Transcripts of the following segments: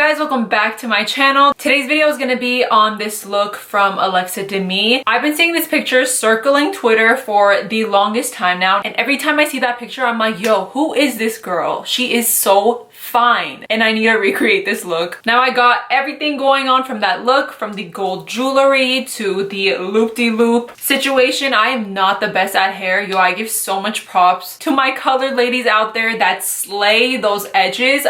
guys, welcome back to my channel. Today's video is gonna be on this look from Demie'S. I've been seeing this picture circling Twitter for the longest time now, and every time I see that picture I'm like, yo, who is this girl? She is so fine and I need to recreate this look. Now I got everything going on from that look, from the gold jewelry to the loop-de-loop situation. I am not the best at hair, yo. I give so much props to my colored ladies out there that slay those edges.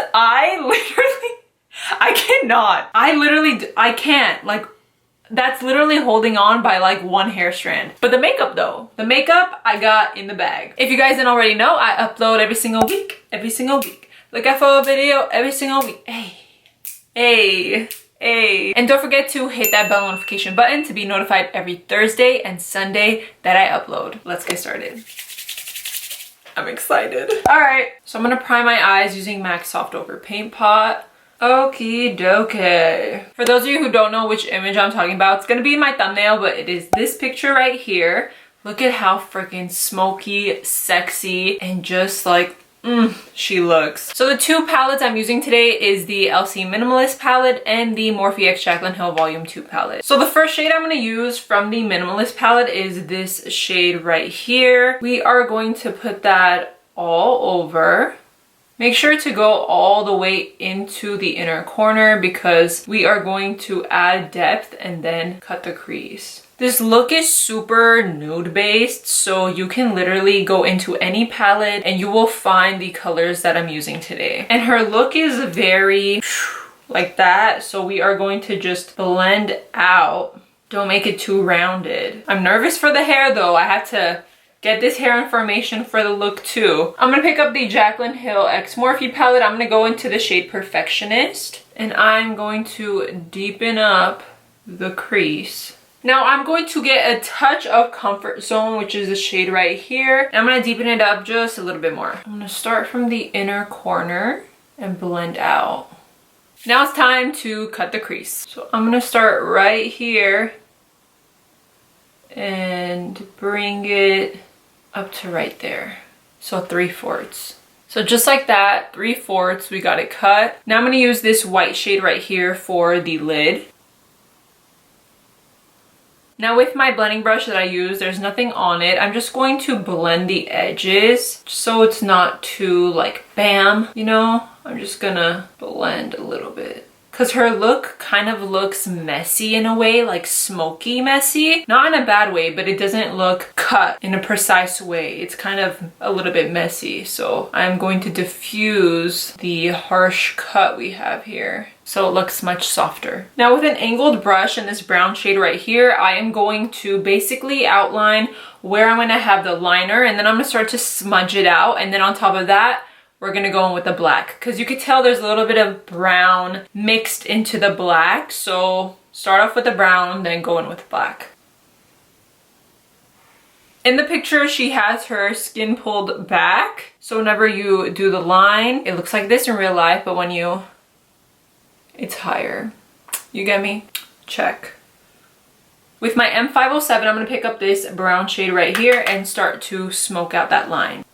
I can't, like, that's literally holding on by like one hair strand. But the makeup though, the makeup I got in the bag. If you guys didn't already know, I upload every single week. Look out for a video every single week. Hey. And don't forget to hit that bell notification button to be notified every Thursday and Sunday that I upload. Let's get started. I'm excited. All right, so I'm gonna prime my eyes using MAC Soft Ochre Paint Pot. Okie dokie. For those of you who don't know which image I'm talking about, it's gonna be in my thumbnail, but it is this picture right here. Look at how freaking smoky, sexy, and just like, she looks. So the two palettes I'm using today is the Elcie Minimalist palette and the Morphe x Jaclyn Hill Volume 2 palette. So the first shade I'm gonna use from the Minimalist palette is this shade right here. We are going to put that all over. Make sure to go all the way into the inner corner because we are going to add depth and then cut the crease. This look is super nude based, so you can literally go into any palette and you will find the colors that I'm using today. And her look is very like that, so we are going to just blend out. Don't make it too rounded. I'm nervous for the hair though. I have to get this hair information for the look too. I'm gonna pick up the Jaclyn Hill x Morphe palette. I'm gonna go into the shade Perfectionist and I'm going to deepen up the crease. Now I'm going to get a touch of Comfort Zone, which is the shade right here. And I'm gonna deepen it up just a little bit more. I'm gonna start from the inner corner and blend out. Now it's time to cut the crease. So I'm gonna start right here and bring it up to right there. So 3/4. So just like that, 3/4, we got it cut. Now I'm gonna use this white shade right here for the lid. Now with my blending brush that I use, there's nothing on it. I'm just going to blend the edges so it's not too like bam, you know? I'm just gonna blend a little bit. Because her look kind of looks messy in a way, like smoky messy. Not in a bad way, but it doesn't look cut in a precise way. It's kind of a little bit messy. So I'm going to diffuse the harsh cut we have here so it looks much softer. Now with an angled brush in this brown shade right here, I am going to basically outline where I'm gonna have the liner, and then I'm gonna start to smudge it out, and then on top of that, we're gonna go in with the black because you could tell there's a little bit of brown mixed into the black. So start off with the brown, then go in with black. In the picture, she has her skin pulled back. So whenever you do the line, it looks like this in real life, but when it's higher. You get me? Check. With my M507, I'm gonna pick up this brown shade right here and start to smoke out that line.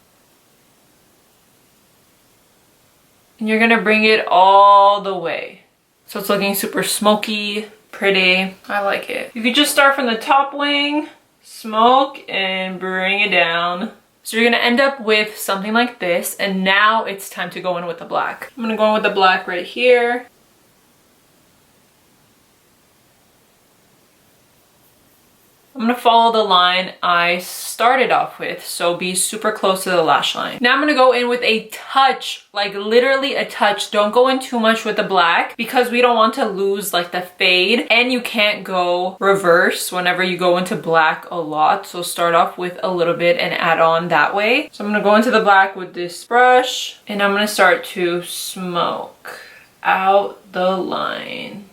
And you're gonna bring it all the way. So it's looking super smoky, pretty. I like it. You could just start from the top wing, smoke, and bring it down. So you're gonna end up with something like this, and now it's time to go in with the black. I'm gonna go in with the black right here. I'm gonna follow the line I started off with, so be super close to the lash line. Now I'm gonna go in with a touch, like literally a touch. Don't go in too much with the black because we don't want to lose like the fade, and you can't go reverse whenever you go into black a lot. So start off with a little bit and add on that way. So I'm gonna go into the black with this brush and I'm gonna start to smoke out the line.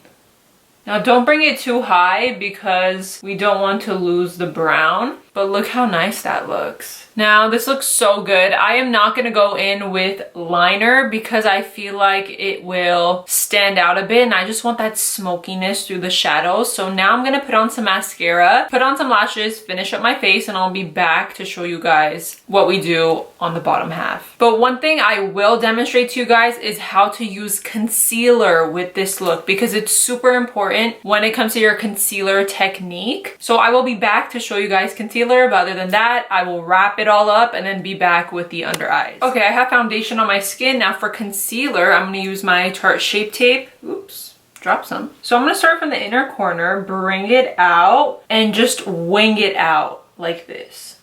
Now don't bring it too high because we don't want to lose the brown, But look how nice that looks. Now this looks so good. I am not going to go in with liner because I feel like it will stand out a bit and I just want that smokiness through the shadows. So now I'm going to put on some mascara, put on some lashes, finish up my face, and I'll be back to show you guys what we do on the bottom half. But one thing I will demonstrate to you guys is how to use concealer with this look because it's super important when it comes to your concealer technique. So I will be back to show you guys concealer, but other than that, I will wrap it all up and then be back with the under eyes. Okay, I have foundation on my skin. Now for concealer, I'm gonna use my Tarte Shape Tape. Oops, drop some. So I'm gonna start from the inner corner, bring it out, and just wing it out like this.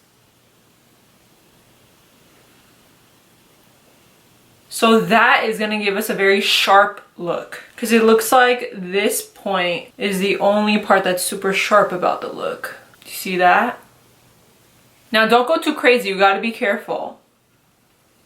So that is gonna give us a very sharp look because it looks like this point is the only part that's super sharp about the look. Do you see that? Now don't go too crazy, you gotta be careful.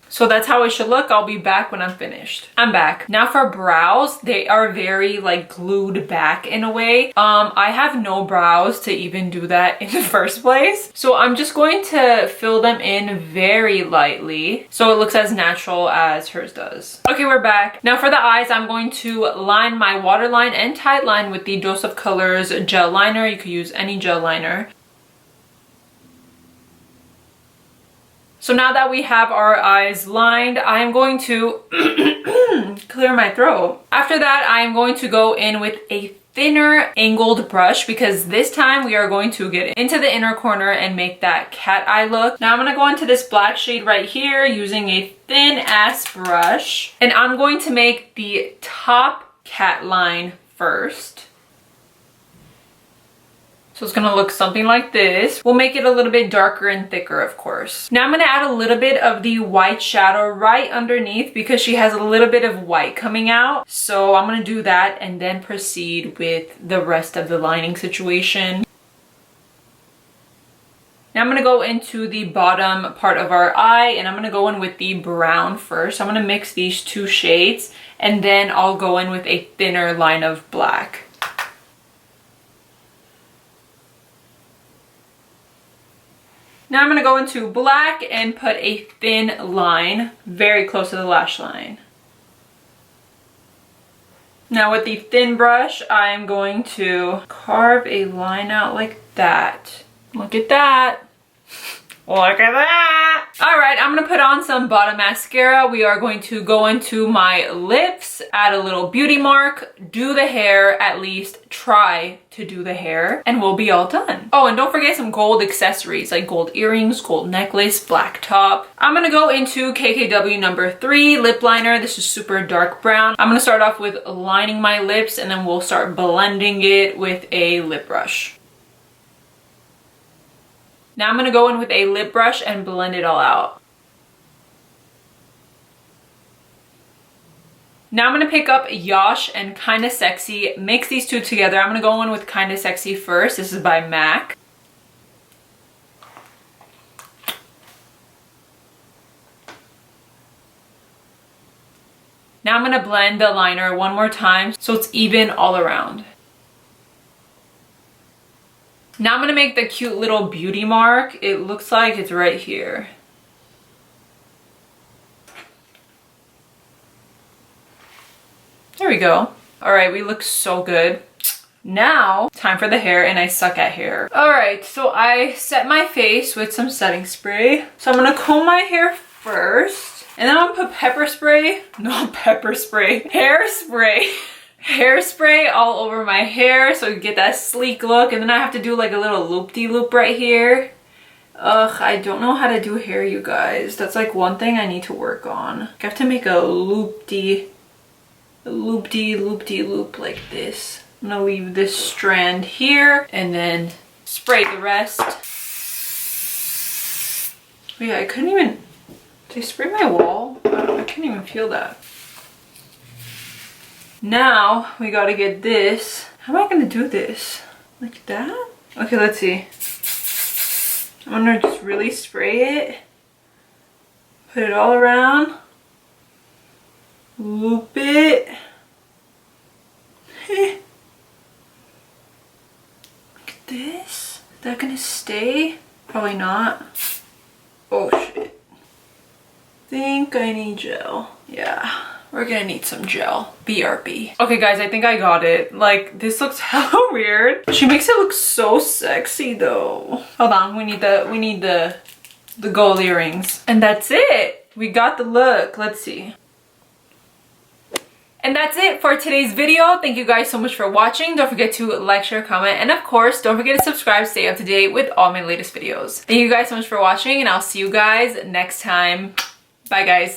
So that's how it should look. I'll be back when I'm finished. I'm back. Now for brows, they are very like glued back in a way. I have no brows to even do that in the first place. So I'm just going to fill them in very lightly so it looks as natural as hers does. Okay, we're back. Now for the eyes, I'm going to line my waterline and tight line with the Dose of Colors gel liner. You could use any gel liner. So now that we have our eyes lined, I am going to clear my throat. After that, I am going to go in with a thinner angled brush because this time we are going to get into the inner corner and make that cat eye look. Now I'm going to go into this black shade right here using a thin ass brush. And I'm going to make the top cat line first. So it's gonna look something like this. We'll make it a little bit darker and thicker, of course. Now I'm gonna add a little bit of the white shadow right underneath because she has a little bit of white coming out. So I'm gonna do that and then proceed with the rest of the lining situation. Now I'm gonna go into the bottom part of our eye and I'm gonna go in with the brown first. I'm gonna mix these two shades and then I'll go in with a thinner line of black. Now I'm going to go into black and put a thin line very close to the lash line. Now with the thin brush, I'm going to carve a line out like that. Look at that. Look at that. All right, I'm gonna put on some bottom mascara. We are going to go into my lips, add a little beauty mark, do the hair, at least try to do the hair, and we'll be all done. Oh, and don't forget some gold accessories like gold earrings, gold necklace, black top. I'm gonna go into KKW number 3 lip liner. This is super dark brown. I'm gonna start off with lining my lips and then we'll start blending it with a lip brush. Now I'm going to go in with a lip brush and blend it all out. Now I'm going to pick up Yash and Kinda Sexy, mix these two together. I'm going to go in with Kinda Sexy first. This is by MAC. Now I'm going to blend the liner one more time so it's even all around. Now I'm going to make the cute little beauty mark. It looks like it's right here. There we go. All right, we look so good. Now, time for the hair, and I suck at hair. All right, so I set my face with some setting spray. So I'm going to comb my hair first, and then I'm going to put pepper spray. No, pepper spray. Hairspray. Hairspray all over my hair so you get that sleek look, and then I have to do like a little loop-de-loop right here. Ugh, I don't know how to do hair, you guys. That's like one thing I need to work on. I have to make a loop-de-loop like this. I'm gonna leave this strand here and then spray the rest. Oh yeah, I couldn't even, did I spray my wall? I can't even feel that. Now we gotta get this. How am I gonna do this? Like that? Okay, let's see. I'm gonna just really spray it. Put it all around. Loop it. Look at this. Is that gonna stay? Probably not. Oh shit. Think I need gel. Yeah, we're gonna need some gel. BRB. Okay guys, I think I got it. Like, this looks hella weird. She makes it look so sexy though. Hold on, we need the gold earrings. And that's it. We got the look. Let's see. And that's it for today's video. Thank you guys so much for watching. Don't forget to like, share, comment, and of course, don't forget to subscribe to stay up to date with all my latest videos. Thank you guys so much for watching, and I'll see you guys next time. Bye guys.